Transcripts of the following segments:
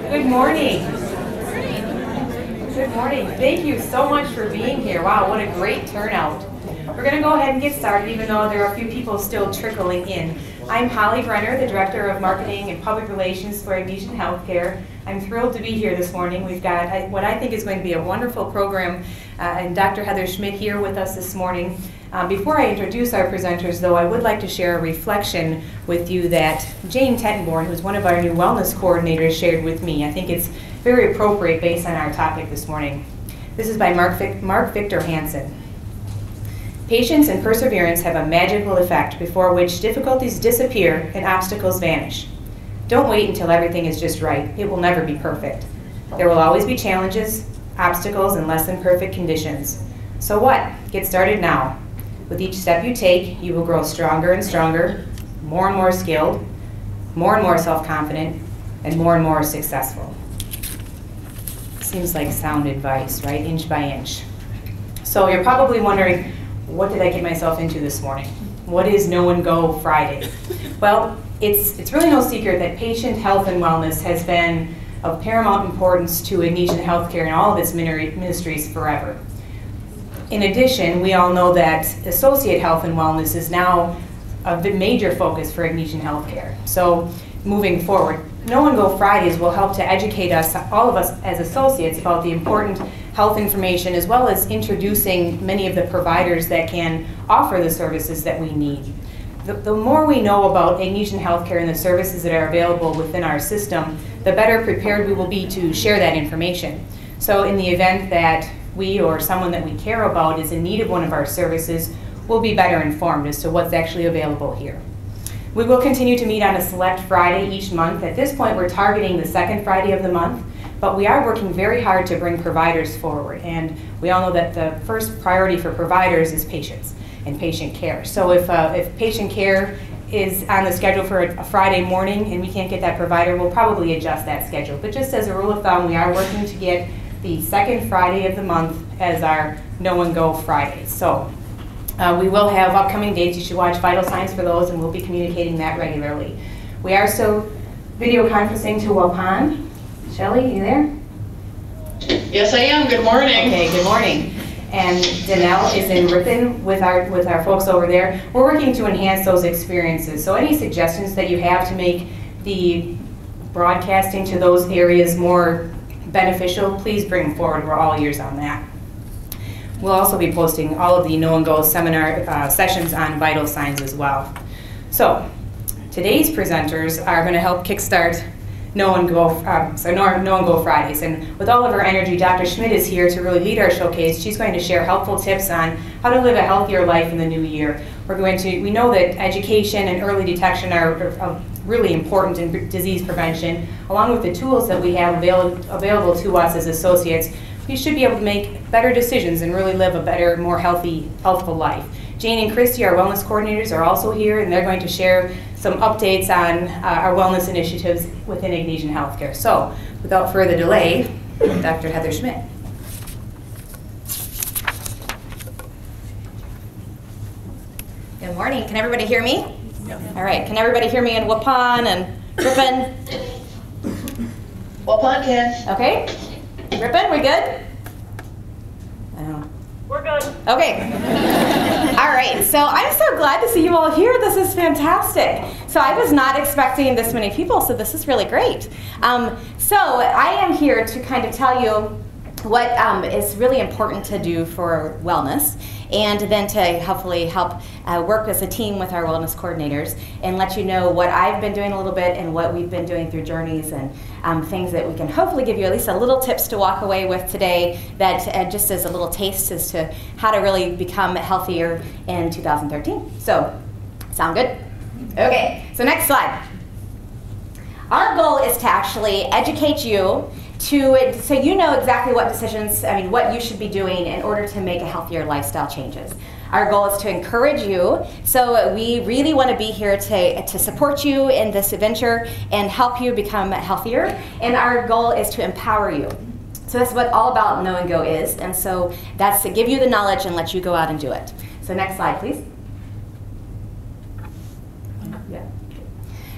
Good morning. Good morning. Thank you so much for being here. Wow, what a great turnout. We're going to go ahead and get started, even though there are a few people still trickling in. I'm Holly Brenner, the Director of Marketing and Public Relations for Agnesian HealthCare. I'm thrilled to be here this morning. We've got what I think is going to be a wonderful program, and Dr. Heather Schmidt here with us this morning. Before I introduce our presenters, though, I would like to share a reflection with you that Jane Tettenborn, who's one of our new wellness coordinators, shared with me. I think it's very appropriate based on our topic this morning. This is by Mark Victor Hansen. Patience and perseverance have a magical effect before which difficulties disappear and obstacles vanish. Don't wait until everything is just right. It will never be perfect. There will always be challenges, obstacles, and less than perfect conditions. So what? Get started now. With each step you take, you will grow stronger and stronger, more and more skilled, more and more self-confident, and more successful. Seems like sound advice, right? Inch by inch. So you're probably wondering, what did I get myself into this morning? What is No and Go Friday? Well, it's really no secret that patient health and wellness has been of paramount importance to Agnesian HealthCare and all of its ministries forever. In addition, we all know that associate health and wellness is now a major focus for Agnesian HealthCare. So moving forward, No and Go Fridays will help to educate us, all of us as associates, about the important health information, as well as introducing many of the providers that can offer the services that we need. The more we know about Agnesian HealthCare and the services that are available within our system, the better prepared we will be to share that information. So in the event that we or someone that we care about is in need of one of our services, we'll be better informed as to what's actually available here. We will continue to meet on a select Friday each month. At this point, we're targeting the second Friday of the month, but we are working very hard to bring providers forward. And we all know that the first priority for providers is patients and patient care. So if patient care is on the schedule for a Friday morning and we can't get that provider, we'll probably adjust that schedule. But just as a rule of thumb, we are working to get the second Friday of the month as our No and Go Friday. So we will have upcoming dates. You should watch vital signs for those, and we'll be communicating that regularly. We are still video conferencing to Waupun. Shelley, you there? Yes, I am. Good morning. Okay, good morning. And Danelle is in Ripon with our folks over there. We're working to enhance those experiences. So any suggestions that you have to make the broadcasting to those areas more beneficial, please bring them forward. We're all ears on that. We'll also be posting all of the No and Go seminar sessions on vital signs as well. So today's presenters are going to help kickstart No and Go Fridays. And with all of her energy, Dr. Schmidt is here to really lead our showcase. She's going to share helpful tips on how to live a healthier life in the new year. We know that education and early detection are really important in disease prevention. Along with the tools that we have available to us as associates, we should be able to make better decisions and really live a better, more healthful life. Jane and Christy, our wellness coordinators, are also here, and they're going to share some updates on our wellness initiatives within Agnesian HealthCare. So, without further delay, Dr. Heather Schmidt. Good morning. Can everybody hear me? Yep. All right. Can everybody hear me in Waupun and Ripon? Waupun can. Okay. Ripon, we good? We're good. Okay. All right. So I'm so glad to see you all here. This is fantastic. So I was not expecting this many people, so this is really great. So I am here to kind of tell you what is really important to do for wellness, and then to hopefully help work as a team with our wellness coordinators and let you know what I've been doing a little bit and what we've been doing through journeys, and things that we can hopefully give you at least a little tips to walk away with today, that just as a little taste as to how to really become healthier in 2013. So, sound good? Okay, so next slide. Our goal is to actually educate you so you know exactly what decisions, what you should be doing in order to make a healthier lifestyle changes. Our goal is to encourage you, so we really want to be here to support you in this adventure and help you become healthier, and our goal is to empower you. So that's what all about No and Go is, and so that's to give you the knowledge and let you go out and do it. So next slide, please. Yeah.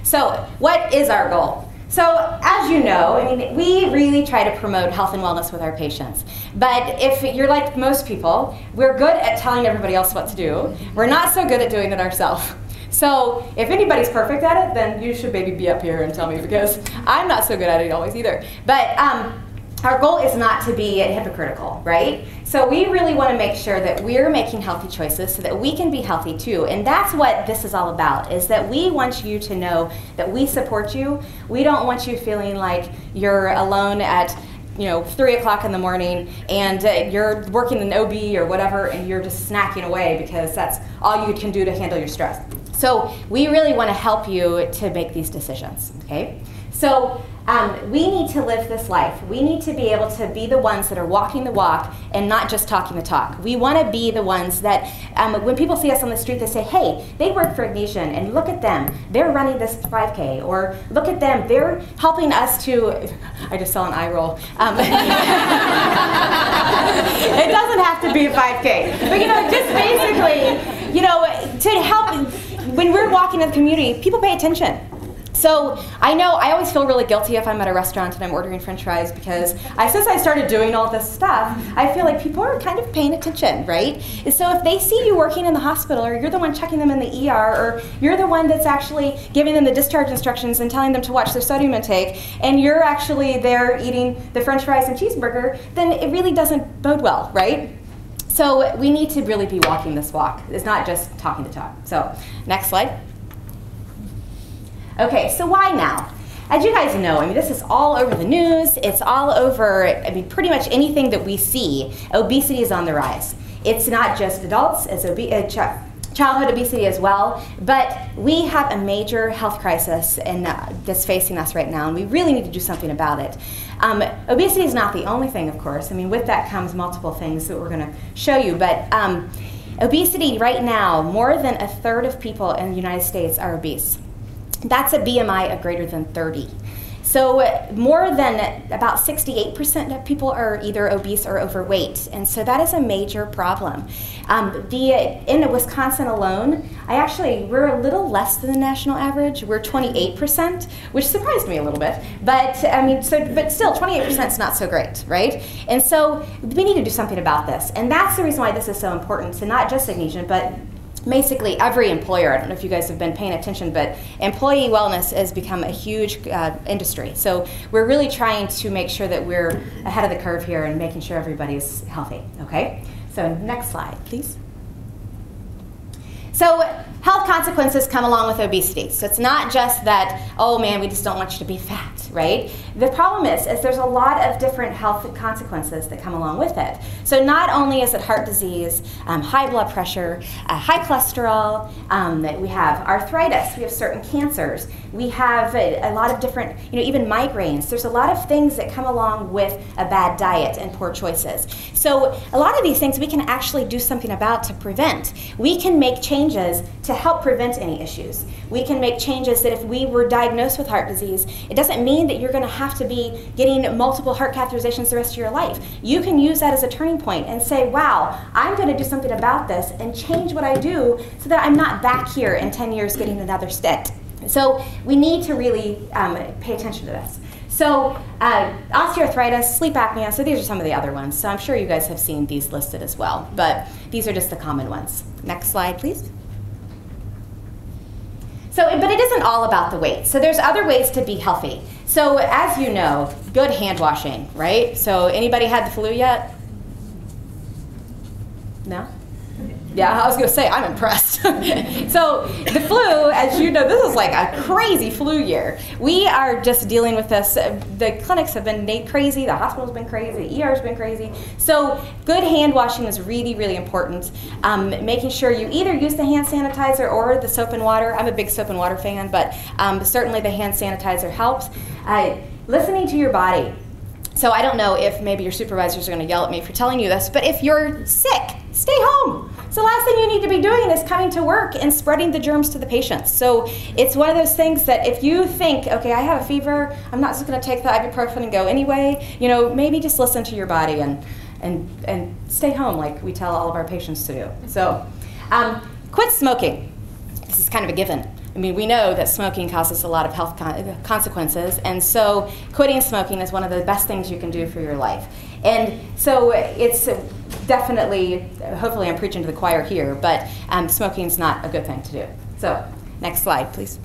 So what is our goal? So as you know, I mean, we really try to promote health and wellness with our patients. But if you're like most people, we're good at telling everybody else what to do. We're not so good at doing it ourselves. So if anybody's perfect at it, then you should maybe be up here and tell me, because I'm not so good at it always either. But our goal is not to be hypocritical, right? So we really want to make sure that we're making healthy choices so that we can be healthy too. And that's what this is all about, is that we want you to know that we support you. We don't want you feeling like you're alone at 3 o'clock in the morning and you're working in OB or whatever and you're just snacking away because that's all you can do to handle your stress. So we really want to help you to make these decisions, okay? So we need to live this life. We need to be able to be the ones that are walking the walk and not just talking the talk. We want to be the ones that when people see us on the street, they say, hey, they work for Agnesian, and look at them. They're running this 5K. Or look at them. They're helping us to, I just saw an eye roll. It doesn't have to be a 5K. But just basically, to help, when we're walking in the community, people pay attention. So I know I always feel really guilty if I'm at a restaurant and I'm ordering French fries, because since I started doing all this stuff, I feel like people are kind of paying attention, right? And so if they see you working in the hospital, or you're the one checking them in the ER, or you're the one that's actually giving them the discharge instructions and telling them to watch their sodium intake, and you're actually there eating the French fries and cheeseburger, then it really doesn't bode well, right? So we need to really be walking this walk. It's not just talking the talk. So next slide. Okay, so why now? As you guys know, this is all over the news. It's all over, pretty much anything that we see. Obesity is on the rise. It's not just adults, it's childhood obesity as well. But we have a major health crisis that's facing us right now, and we really need to do something about it. Obesity is not the only thing, of course. With that comes multiple things that we're going to show you. But obesity right now, more than a third of people in the United States are obese. That's a BMI of greater than 30. So more than about 68% of people are either obese or overweight, and so that is a major problem. In Wisconsin alone, we're a little less than the national average. We're 28%, which surprised me a little bit. But but still, 28% is not so great, right? And so we need to do something about this, and that's the reason why this is so important to not just Agnesian, but basically every employer. I don't know if you guys have been paying attention, but employee wellness has become a huge industry. So we're really trying to make sure that we're ahead of the curve here and making sure everybody's healthy, okay? So next slide, please. So health consequences come along with obesity. So it's not just that, oh man, we just don't want you to be fat, right? The problem is there's a lot of different health consequences that come along with it. So not only is it heart disease, high blood pressure, high cholesterol, we have arthritis, we have certain cancers, we have a lot of different, even migraines. There's a lot of things that come along with a bad diet and poor choices. So a lot of these things we can actually do something about to prevent. We can make changes to help prevent any issues. We can make changes that if we were diagnosed with heart disease, it doesn't mean that you're going to have to be getting multiple heart catheterizations the rest of your life. You can use that as a turning point and say, wow, I'm going to do something about this and change what I do so that I'm not back here in 10 years getting another stent. So we need to really pay attention to this. So osteoarthritis, sleep apnea, so these are some of the other ones. So I'm sure you guys have seen these listed as well, but these are just the common ones. Next slide, please. So, but it isn't all about the weight. So there's other ways to be healthy. So as you know, good hand washing, right? So anybody had the flu yet? No? Yeah, I was going to say, I'm impressed. So the flu, as you know, this is like a crazy flu year. We are just dealing with this. The clinics have been crazy. The hospital's been crazy. The ER's been crazy. So good hand washing is really, really important. Making sure you either use the hand sanitizer or the soap and water. I'm a big soap and water fan, but certainly the hand sanitizer helps. Listening to your body. So I don't know if maybe your supervisors are going to yell at me for telling you this, but if you're sick, stay home. So the last thing you need to be doing is coming to work and spreading the germs to the patients. So it's one of those things that if you think, okay, I have a fever, I'm not just going to take the ibuprofen and go anyway, maybe just listen to your body and stay home like we tell all of our patients to do. So quit smoking. This is kind of a given. I mean, we know that smoking causes a lot of health consequences, and so quitting smoking is one of the best things you can do for your life. And so it's definitely, hopefully I'm preaching to the choir here, but smoking is not a good thing to do. So next slide, please.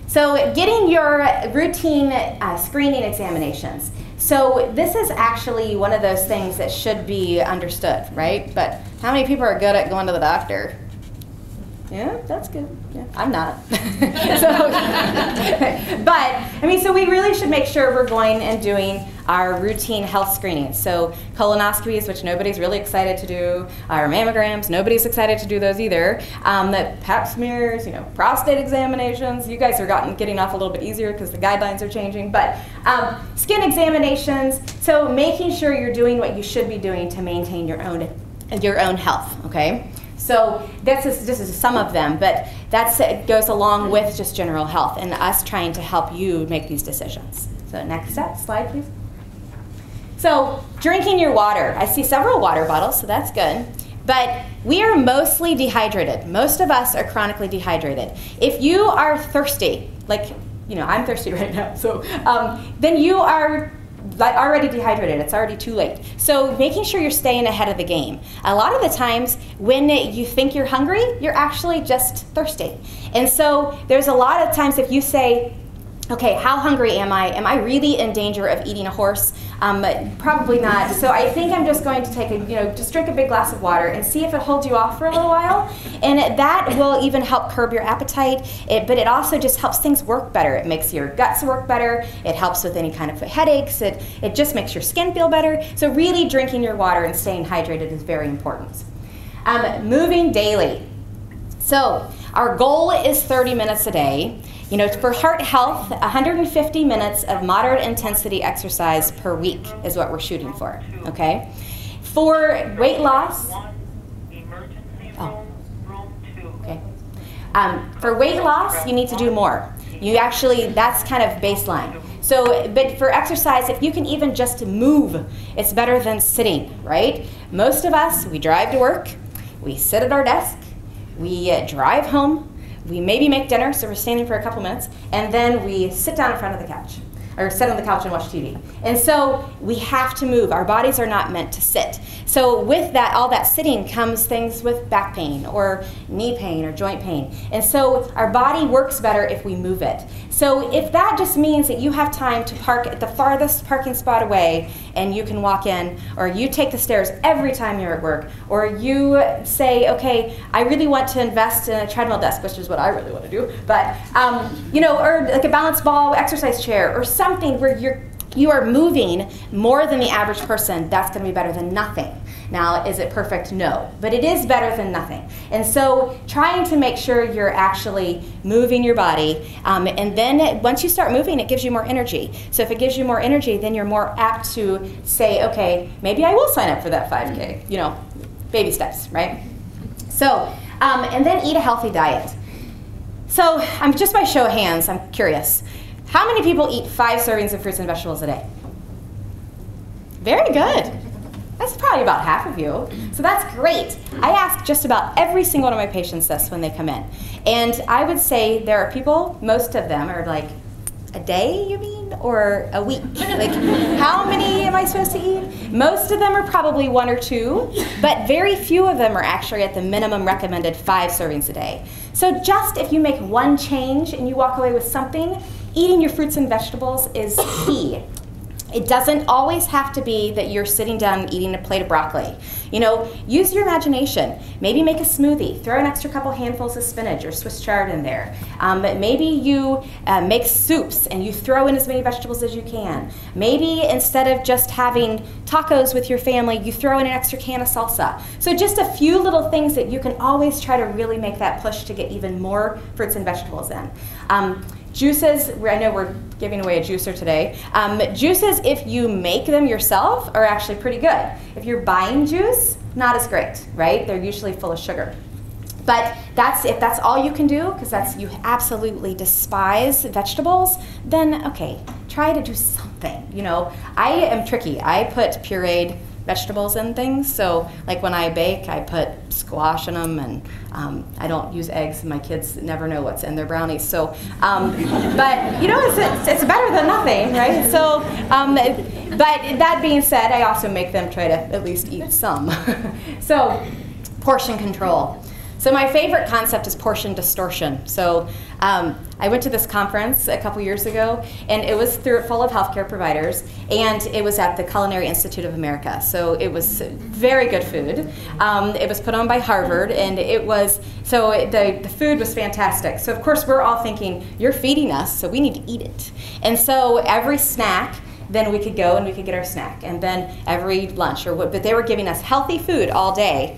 So getting your routine screening examinations. So this is actually one of those things that should be understood, right? But how many people are good at going to the doctor? Yeah, that's good. Yeah, I'm not. So we really should make sure we're going and doing our routine health screenings. So colonoscopies, which nobody's really excited to do, our mammograms, nobody's excited to do those either. The pap smears, prostate examinations. You guys are getting off a little bit easier because the guidelines are changing. But skin examinations. So making sure you're doing what you should be doing to maintain your own health. Okay. So this is some of them, but that goes along with just general health and us trying to help you make these decisions. So next slide, please. So drinking your water. I see several water bottles, so that's good. But we are mostly dehydrated. Most of us are chronically dehydrated. If you are thirsty, like, I'm thirsty right now, so then you are already dehydrated. It's already too late. So making sure you're staying ahead of the game. A lot of the times when you think you're hungry, you're actually just thirsty. And so there's a lot of times if you say, okay, how hungry am I? Am I really in danger of eating a horse? Probably not. So I think I'm just going to take just drink a big glass of water and see if it holds you off for a little while. And that will even help curb your appetite, but it also just helps things work better. It makes your guts work better. It helps with any kind of headaches. It just makes your skin feel better. So really drinking your water and staying hydrated is very important. Moving daily. So our goal is 30 minutes a day. For heart health, 150 minutes of moderate intensity exercise per week is what we're shooting for, okay? For weight loss, for weight loss, you need to do more. That's kind of baseline. So, but for exercise, if you can even just move, it's better than sitting, right? Most of us, we drive to work, we sit at our desk, we drive home, we maybe make dinner, so we're standing for a couple minutes, and then we sit down in front of the couch, or sit on the couch and watch TV. And so we have to move. Our bodies are not meant to sit. So with that, all that sitting comes things with back pain, or knee pain, or joint pain. And so our body works better if we move it. So if that just means that you have time to park at the farthest parking spot away, and you can walk in, or you take the stairs every time you're at work, or you say, okay, I really want to invest in a treadmill desk, which is what I really want to do, but, or like a balance ball exercise chair, or something where you are moving more than the average person, that's going to be better than nothing. Now, is it perfect? No. But it is better than nothing. And so trying to make sure you're actually moving your body, and then once you start moving, it gives you more energy. So if it gives you more energy, then you're more apt to say, okay, maybe I will sign up for that 5K. Baby steps, right? So, and then eat a healthy diet. So just by show of hands, I'm curious. How many people eat 5 servings of fruits and vegetables a day? Very good. That's probably about half of you. So that's great. I ask just about every single one of my patients this when they come in. And I would say there are people, most of them are like, a day, you mean? Or a week? Like, how many am I supposed to eat? Most of them are probably 1 or 2, but very few of them are actually at the minimum recommended 5 servings a day. So just if you make one change and you walk away with something, eating your fruits and vegetables is key. It doesn't always have to be that you're sitting down and eating a plate of broccoli. Use your imagination. Maybe make a smoothie. Throw an extra couple handfuls of spinach or Swiss chard in there. Maybe you make soups and you throw in as many vegetables as you can. Maybe instead of just having tacos with your family, you throw in an extra can of salsa. So just a few little things that you can always try to really make that push to get even more fruits and vegetables in. Juices, I know we're giving away a juicer today. Juices, if you make them yourself, are actually pretty good. If you're buying juice, not as great, right? They're usually full of sugar. But if that's all you can do, because you absolutely despise vegetables, then okay, try to do something. I am tricky. I put pureed vegetables and things. So like when I bake, I put squash in them, and I don't use eggs. My kids never know what's in their brownies. So, but you know, it's better than nothing, right? So, but that being said, I also make them try to at least eat some. So, portion control. So my favorite concept is portion distortion. So I went to this conference a couple years ago, and it was full of healthcare providers, and it was at the Culinary Institute of America. So it was very good food. It was put on by Harvard, and the food was fantastic. So of course we're all thinking, you're feeding us, so we need to eat it. And so every snack, then we could go and we could get our snack, and then every lunch, but they were giving us healthy food all day.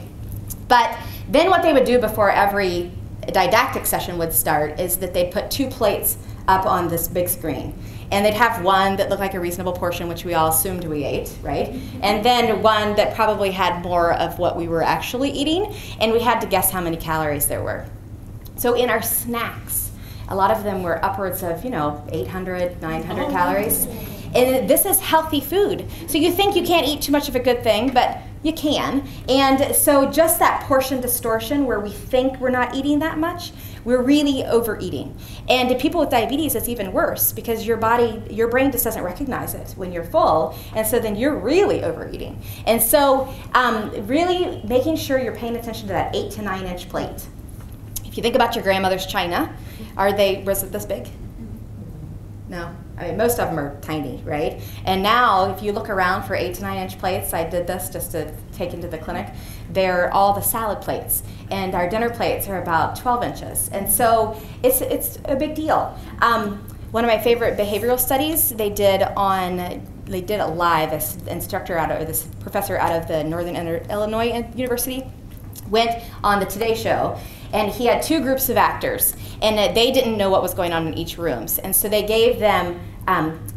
But then what they would do before every didactic session would start is that they'd put 2 plates up on this big screen. And they'd have one that looked like a reasonable portion, which we all assumed we ate, right? And then one that probably had more of what we were actually eating, and we had to guess how many calories there were. So in our snacks, a lot of them were upwards of, 800, 900 calories. And this is healthy food. So you think you can't eat too much of a good thing, but you can. And so just that portion distortion where we think we're not eating that much, we're really overeating. And to people with diabetes, it's even worse because your brain just doesn't recognize it when you're full. And so then you're really overeating. And so really making sure you're paying attention to that 8 to 9 inch plate. If you think about your grandmother's china, was it this big? No. I mean, most of them are tiny, right? And now, if you look around for 8 to 9 inch plates, I did this just to take into the clinic, they're all the salad plates. And our dinner plates are about 12 inches. And so it's a big deal. One of my favorite behavioral studies they did it live. This professor out of the Northern Illinois University went on the Today Show, and he had 2 groups of actors, and they didn't know what was going on in each rooms. And so they gave them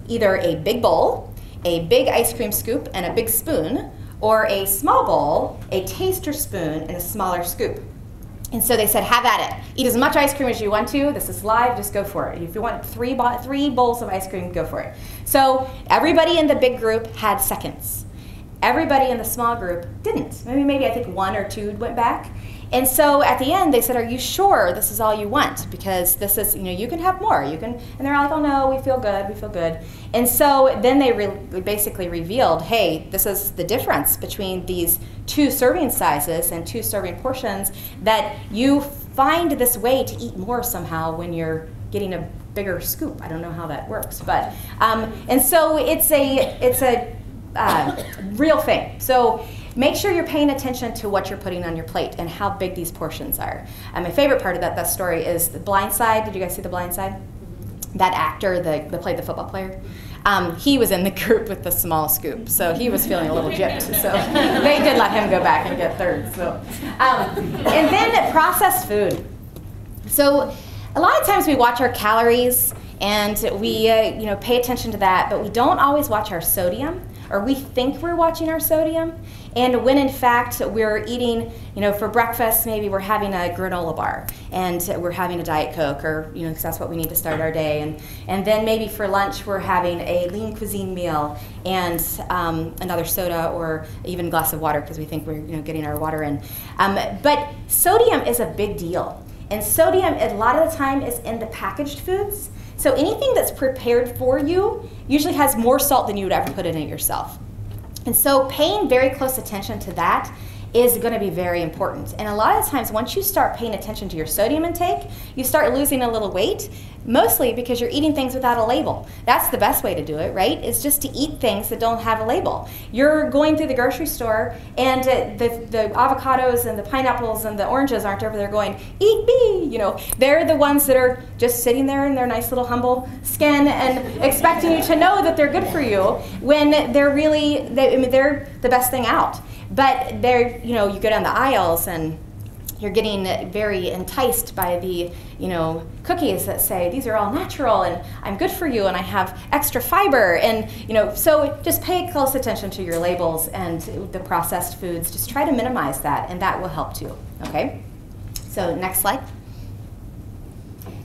either a big bowl, a big ice cream scoop, and a big spoon, or a small bowl, a taster spoon, and a smaller scoop. And so they said, have at it. Eat as much ice cream as you want to. This is live, just go for it. If you want 3 bowls of ice cream, go for it. So everybody in the big group had seconds. Everybody in the small group didn't. Maybe I think 1 or 2 went back. And so at the end, they said, are you sure this is all you want? Because this is, you can have more. And they're like, oh no, we feel good. And so then they basically revealed, hey, this is the difference between these 2 serving sizes and 2 serving portions, that you find this way to eat more somehow when you're getting a bigger scoop. I don't know how that works, but, and so it's a real thing. So make sure you're paying attention to what you're putting on your plate and how big these portions are. And my favorite part of that story is The Blind Side. Did you guys see The Blind Side? That actor that played the football player, he was in the group with the small scoop, so he was feeling a little gypped. So they did let him go back and get third. So, and then processed food. So a lot of times we watch our calories and we pay attention to that, but we don't always watch our sodium, or we think we're watching our sodium. And when in fact we're eating, for breakfast, maybe we're having a granola bar and we're having a Diet Coke, or, because that's what we need to start our day. And then maybe for lunch we're having a lean cuisine meal and another soda or even a glass of water because we think we're getting our water in. But sodium is a big deal. And sodium a lot of the time is in the packaged foods. So anything that's prepared for you usually has more salt than you would ever put in it yourself. And so paying very close attention to that is going to be very important. And a lot of times once you start paying attention to your sodium intake, you start losing a little weight, mostly because you're eating things without a label. That's the best way to do it, right? Is just to eat things that don't have a label. You're going through the grocery store and the avocados and the pineapples and the oranges aren't over there going, eat me, They're the ones that are just sitting there in their nice little humble skin and expecting you to know that they're good for you when they're really, they're the best thing out. But they're, you go down the aisles and you're getting very enticed by the, cookies that say these are all natural and I'm good for you and I have extra fiber, and so just pay close attention to your labels and the processed foods. Just try to minimize that, and that will help too. Okay. So next slide.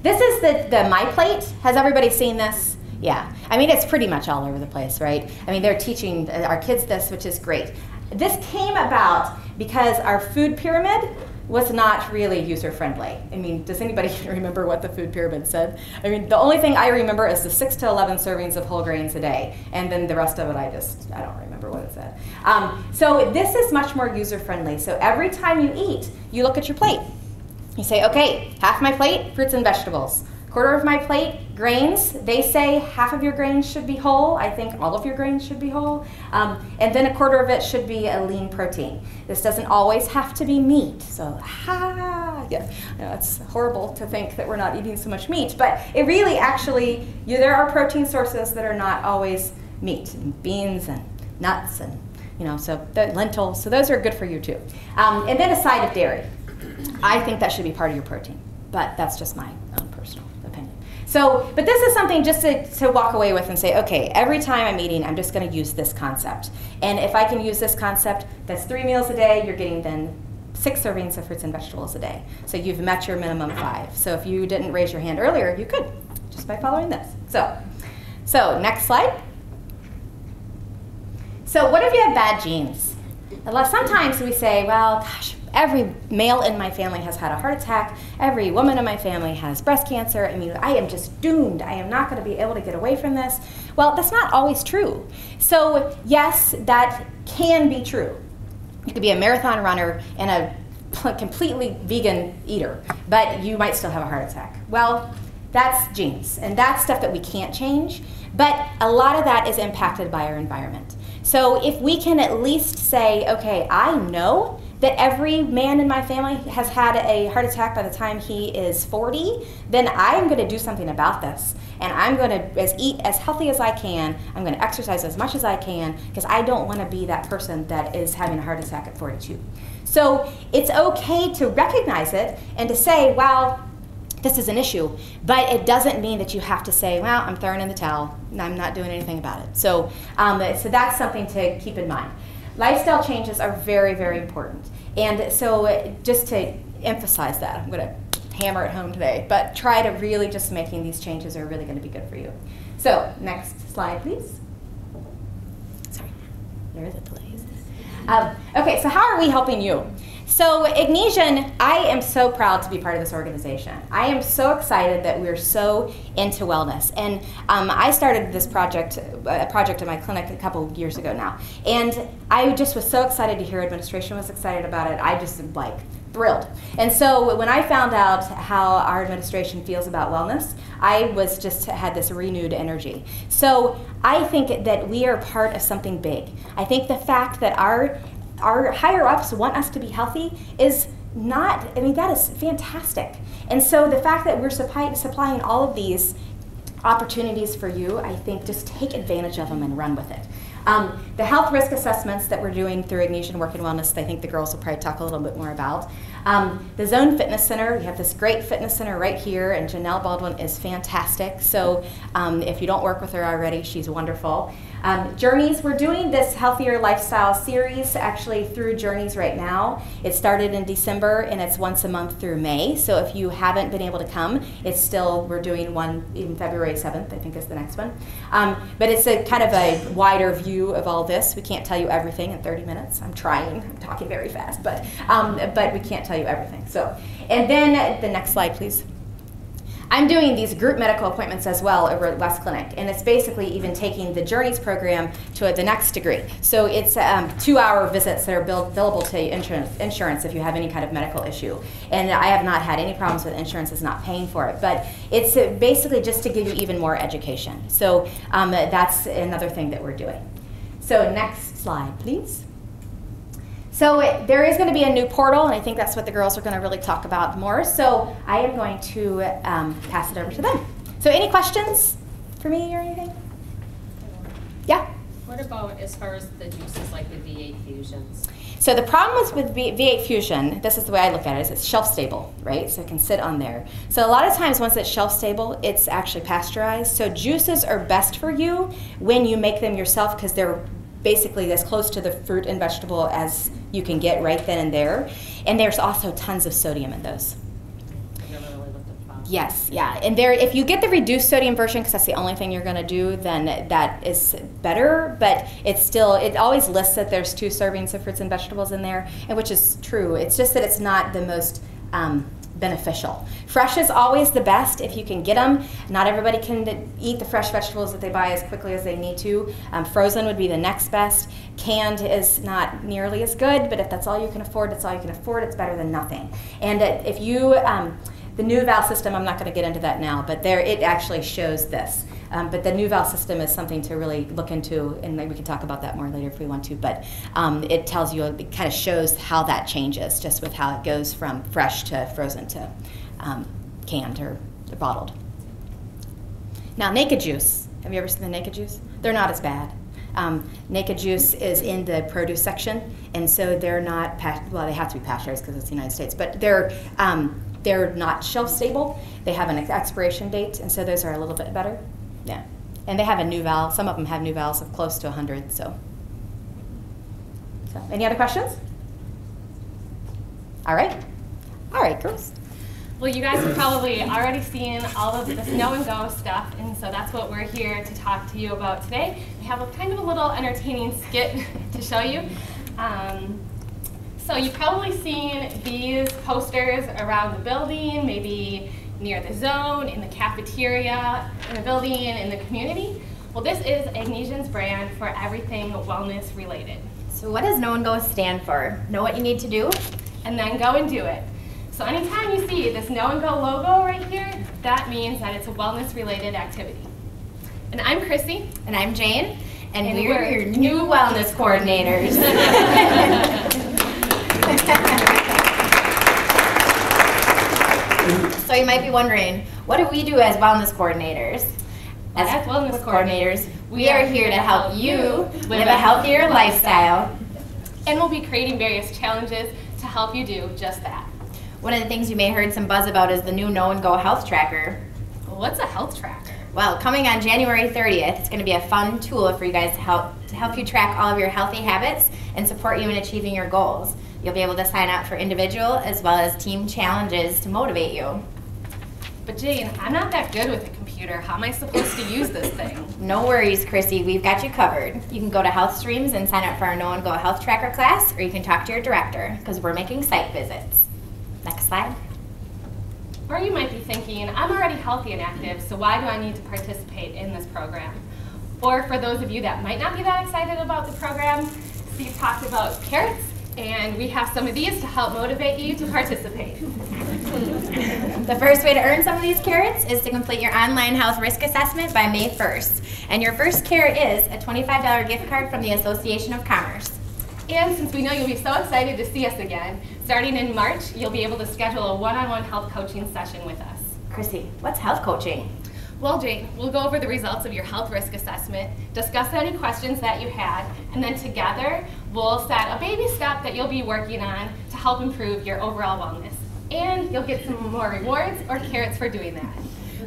This is the My Plate. Has everybody seen this? Yeah. It's pretty much all over the place, right? They're teaching our kids this, which is great. this came about because our food pyramid was not really user-friendly. I mean, does anybody remember what the food pyramid said? I mean, the only thing I remember is the 6 to 11 servings of whole grains a day, and then the rest of it I don't remember what it said. So this is much more user-friendly. So every time you eat, you look at your plate. You say, okay, half my plate, fruits and vegetables. Quarter of my plate, grains. They say half of your grains should be whole. I think all of your grains should be whole. And then a quarter of it should be a lean protein. This doesn't always have to be meat. So, yeah, it's horrible to think that we're not eating so much meat. But it really actually, there are protein sources that are not always meat. And beans and nuts and, so the lentils. So those are good for you too. And then a side of dairy. I think that should be part of your protein. But that's just my own personal opinion. So, but this is something just to walk away with and say, okay, every time I'm eating, I'm just going to use this concept. And if I can use this concept, that's 3 meals a day, you're getting then 6 servings of fruits and vegetables a day. So you've met your minimum 5. So if you didn't raise your hand earlier, you could, just by following this. So next slide. So what if you have bad genes? Sometimes we say, well, gosh, every male in my family has had a heart attack. Every woman in my family has breast cancer. I mean, I am just doomed. I am not going to be able to get away from this. Well, that's not always true. So yes, that can be true. You could be a marathon runner and a completely vegan eater, but you might still have a heart attack. Well, that's genes, and that's stuff that we can't change, but a lot of that is impacted by our environment. So if we can at least say, okay, I know that every man in my family has had a heart attack by the time he is 40, then I'm going to do something about this. And I'm going to eat as healthy as I can. I'm going to exercise as much as I can because I don't want to be that person that is having a heart attack at 42. So it's okay to recognize it and to say, well, this is an issue, but it doesn't mean that you have to say, well, I'm throwing in the towel, and I'm not doing anything about it. So that's something to keep in mind. Lifestyle changes are very, very important. And so just to emphasize that, I'm going to hammer it home today, but try to really just making these changes are really going to be good for you. So next slide, please. Sorry, there is a delay. Okay, so how are we helping you? So Agnesian, I am so proud to be part of this organization. I am so excited that we're so into wellness. And I started this project in my clinic a couple years ago now. And I just was so excited to hear administration was excited about it. I just like thrilled. And so when I found out how our administration feels about wellness, I was just had this renewed energy. So I think that we are part of something big. I think the fact that our higher ups want us to be healthy is not, I mean, that is fantastic. And so the fact that we're supplying all of these opportunities for you, I think just take advantage of them and run with it. The health risk assessments that we're doing through Agnesian Work and Wellness, I think the girls will probably talk a little bit more about. The Zone Fitness Center, we have this great fitness center right here, and Janelle Baldwin is fantastic. So if you don't work with her already, she's wonderful. Journeys, we're doing this healthier lifestyle series actually through Journeys right now. It started in December and it's once a month through May. So if you haven't been able to come, it's still, we're doing one in February 7th, I think is the next one. But it's a kind of a wider view of all this. We can't tell you everything in 30 minutes. I'm trying, I'm talking very fast, but we can't tell you everything. So, and then the next slide, please. I'm doing these group medical appointments as well over at West Clinic, and it's basically even taking the Journeys program to the next degree. So it's 2-hour visits that are billable to insurance if you have any kind of medical issue. And I have not had any problems with insurance is not paying for it, but it's basically just to give you even more education. So that's another thing that we're doing. So next slide, please. So there is going to be a new portal, and I think that's what the girls are going to really talk about more. So I am going to pass it over to them. So any questions for me or anything? Yeah? What about as far as the juices like the V8 fusions? So the problem with V8 Fusion, this is the way I look at it, is it's shelf stable, right? So it can sit on there. So a lot of times once it's shelf stable, it's actually pasteurized. So juices are best for you when you make them yourself because they're basically as close to the fruit and vegetable as you can get right then and there. And there's also tons of sodium in those. I've never really looked at the bottom. Yes, yeah. And there, if you get the reduced sodium version, because that's the only thing you're going to do, then that is better. But it's still, it always lists that there's 2 servings of fruits and vegetables in there, and which is true. It's just that it's not the most beneficial. Fresh is always the best if you can get them. Not everybody can eat the fresh vegetables that they buy as quickly as they need to. Frozen would be the next best. Canned is not nearly as good, but if that's all you can afford, that's all you can afford. It's better than nothing. And if you, the new valve system, I'm not going to get into that now, but there it actually shows this. But the new valve system is something to really look into, and maybe we can talk about that more later if we want to. But it tells you, it kind of shows how that changes, just with how it goes from fresh to frozen to canned or bottled. Now, Naked Juice. Have you ever seen the Naked Juice? They're not as bad. Naked Juice is in the produce section, and so they're not, well, they have to be pasteurized because it's the United States, but they're not shelf stable. They have an expiration date, and so those are a little bit better. Yeah, and they have a new valve. Some of them have new valves of close to 100. So any other questions? All right, girls. Well, you guys have probably already seen all of this Know and Go stuff, and so that's what we're here to talk to you about today. We have a kind of a little entertaining skit to show you. So you've probably seen these posters around the building, maybe near the zone, in the cafeteria, in the building, in the community. Well, this is Agnesian's brand for everything wellness related. So what does Know and Go stand for? Know what you need to do, and then go and do it. So anytime you see this Know and Go logo right here, that means that it's a wellness related activity. And I'm Chrissy. And I'm Jane. And we're your new wellness coordinators. So you might be wondering, what do we do as wellness coordinators? As wellness coordinators, we are here to help you live a healthier lifestyle. And we'll be creating various challenges to help you do just that. One of the things you may have heard some buzz about is the new Know and Go health tracker. Well, what's a health tracker? Well, coming on January 30th, it's going to be a fun tool for you guys to help you track all of your healthy habits and support you in achieving your goals. You'll be able to sign up for individual as well as team challenges to motivate you. But Jane, I'm not that good with a computer. How am I supposed to use this thing? No worries, Chrissy. We've got you covered. You can go to Health Streams and sign up for our Know and Go Health Tracker class, or you can talk to your director, because we're making site visits. Next slide. Or you might be thinking, I'm already healthy and active, so why do I need to participate in this program? Or for those of you that might not be that excited about the program, Steve talked about carrots, and we have some of these to help motivate you to participate. The first way to earn some of these carrots is to complete your online health risk assessment by May 1st. And your first carrot is a $25 gift card from the Association of Commerce. And since we know you'll be so excited to see us again, starting in March, you'll be able to schedule a one-on-one health coaching session with us. Chrissy, what's health coaching? Well, Jane, we'll go over the results of your health risk assessment, discuss any questions that you had, and then together we'll set a baby step that you'll be working on to help improve your overall wellness. And you'll get some more rewards or carrots for doing that.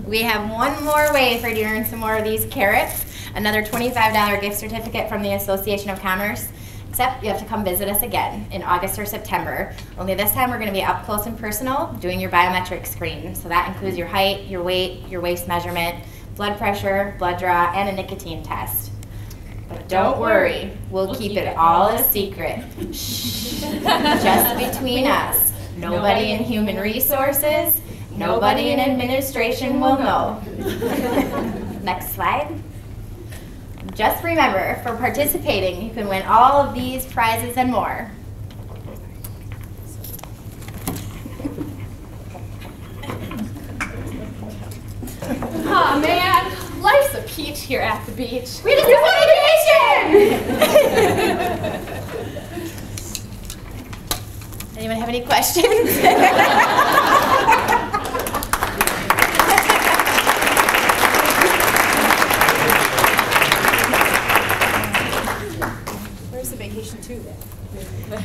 We have one more way for you to earn some more of these carrots, another $25 gift certificate from the Association of Commerce. Except you have to come visit us again in August or September. Only this time we're going to be up close and personal doing your biometric screen. So that includes your height, your weight, your waist measurement, blood pressure, blood draw, and a nicotine test. But don't worry, we'll keep it all a secret. Shh. Just between us. Nobody in human resources, nobody in administration will know. Next slide. Just remember, for participating, you can win all of these prizes and more. Aw, man, life's a peach here at the beach. We just won vacation! Anyone have any questions?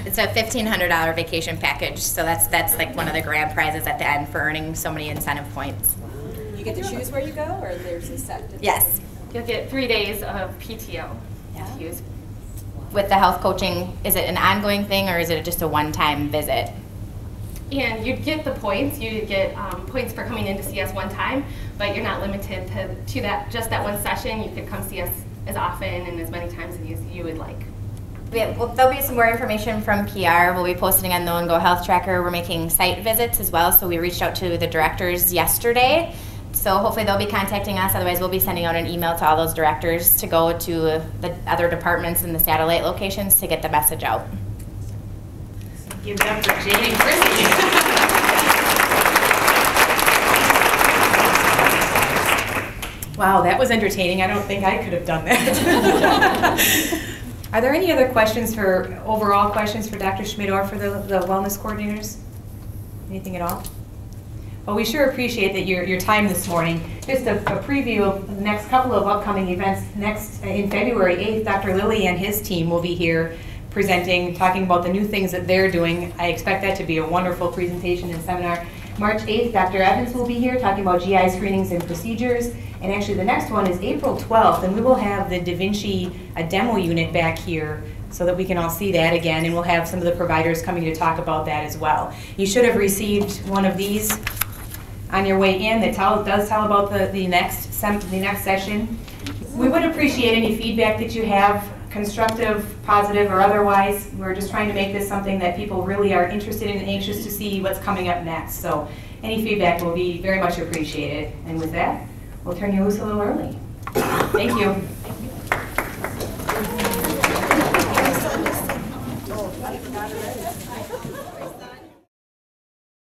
It's a $1,500 vacation package, so that's like one of the grand prizes at the end for earning so many incentive points. You get to choose where you go, or there's a set? Yes. You'll get 3 days of PTO to use. With the health coaching, is it an ongoing thing or is it just a one-time visit? And you'd get the points. You'd get points for coming in to see us one time, but you're not limited to that just that one session. You could come see us as often and as many times as you would like. Well, there'll be some more information from PR. We'll be posting on the Go Health Tracker. We're making site visits as well, so we reached out to the directors yesterday. So hopefully they'll be contacting us. Otherwise, we'll be sending out an email to all those directors to go to the other departments in the satellite locations to get the message out. Give it up for Jane and Chrissy. Wow, that was entertaining. I don't think I could have done that. Are there any other overall questions for Dr. Schmidt or for the wellness coordinators? Anything at all? Well, we sure appreciate that your time this morning. Just a preview of the next couple of upcoming events. Next, in February 8th, Dr. Lilly and his team will be here presenting, talking about the new things that they're doing. I expect that to be a wonderful presentation and seminar. March 8th, Dr. Evans will be here talking about GI screenings and procedures. And actually the next one is April 12th, and we will have the Da Vinci demo unit back here so that we can all see that again, and we'll have some of the providers coming to talk about that as well. You should have received one of these on your way in that does tell about the next session. We would appreciate any feedback that you have, constructive, positive, or otherwise. We're just trying to make this something that people really are interested in and anxious to see what's coming up next. So any feedback will be very much appreciated. And with that, we'll turn you loose a little early. Thank you.